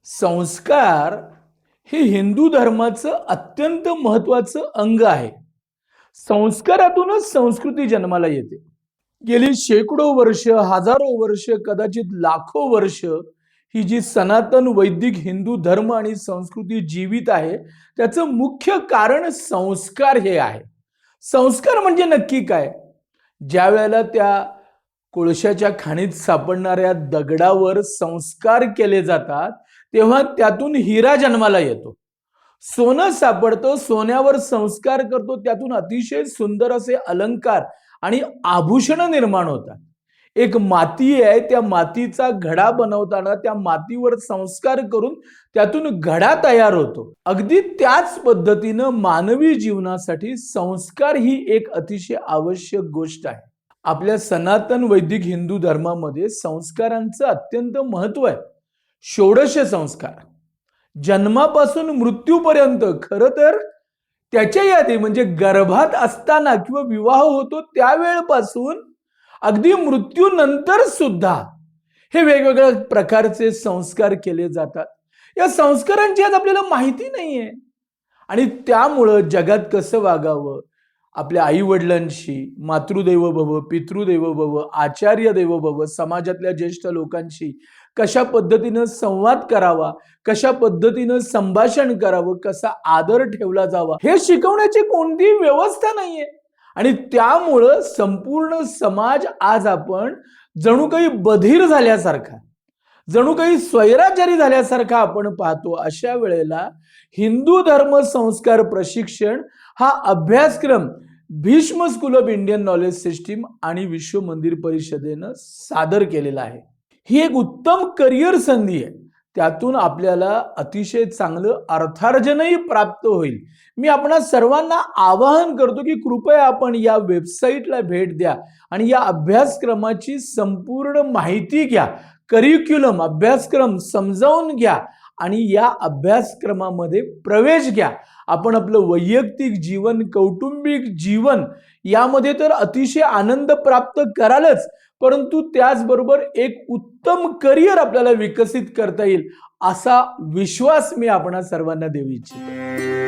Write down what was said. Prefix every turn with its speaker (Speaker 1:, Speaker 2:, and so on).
Speaker 1: संस्कार हे हिंदू धर्माचं अत्यंत महत्वाचं अंग आहे. संस्कारातूनच संस्कृती जन्माला येते. गेली शेकडो वर्ष, हजारो वर्ष, कदाचित लाखो वर्ष ही जी सनातन वैदिक हिंदू धर्म आणि संस्कृती जीवित आहे, त्याचं मुख्य कारण संस्कार हे आहे. संस्कार म्हणजे नक्की काय? ज्या वेळेला त्या कोळशाच्या खाणीत सापडणाऱ्या दगडावर संस्कार केले जातात, तेव्हा त्यातून हिरा जन्माला येतो. सोनं सापडतं, सोन्यावर संस्कार करतो, त्यातून अतिशय सुंदर असे अलंकार आणि आभूषण निर्माण होतात. एक माती आहे, त्या मातीचा घडा बनवताना त्या मातीवर संस्कार करून त्यातून घडा तयार होतो. अगदी त्याच पद्धतीनं मानवी जीवनासाठी संस्कार ही एक अतिशय आवश्यक गोष्ट आहे. आपल्या सनातन वैदिक हिंदू धर्मामध्ये संस्कारांचं अत्यंत महत्व आहे. षोडश संस्कार जन्मापासून मृत्यूपर्यंत, खरं तर त्याच्या यादी म्हणजे गर्भात असताना किंवा विवाह होतो त्यावेळपासून अगदी मृत्यूनंतर सुद्धा हे वेगवेगळ्या प्रकारचे संस्कार केले जातात. या संस्कारांची आज आपल्याला माहिती नाहीये आणि त्यामुळं जगात कसं वागावं, आपल्या आई वडिलांशी, मातृदेव भव, पितृदेव भव, आचार्य देव भव, समाजातल्या ज्येष्ठ लोकांशी कशा पद्धतीनं संवाद करावा, कशा पद्धतीनं संभाषण करावं, कसा आदर ठेवला जावा, हे शिकवण्याची कोणतीही व्यवस्था नाहीये. आणि त्यामुळं संपूर्ण समाज आज आपण जणू काही बधीर झाल्यासारखा, जणू काही स्वैराचारी झाल्यासारखा आपण पाहतो. अशा वेळेला हिंदू धर्म संस्कार प्रशिक्षण हा अभ्यासक्रम Bhishma school of Indian knowledge system आणि विश्व मंदिर परिषदेनं सादर केलेला आहे. ही एक उत्तम करिअर संधी आहे. त्यातून आपल्याला अतिशय चांगलं अर्थार्जनही प्राप्त होईल. मी आपणा सर्वांना आवाहन करतो की कृपया आपण या वेबसाईटला भेट द्या आणि या अभ्यासक्रमाची संपूर्ण माहिती घ्या. करिक्युलम अभ्यासक्रम समजावून घ्या आणि या अभ्यासक्रमामध्ये प्रवेश घ्या. आपण आपलं वैयक्तिक जीवन, कौटुंबिक जीवन यामध्ये तर अतिशय आनंद प्राप्त करालच, परंतु त्याचबरोबर एक उत्तम करिअर आपल्याला विकसित करता येईल असा विश्वास मी आपणा सर्वांना देऊ इच्छितो.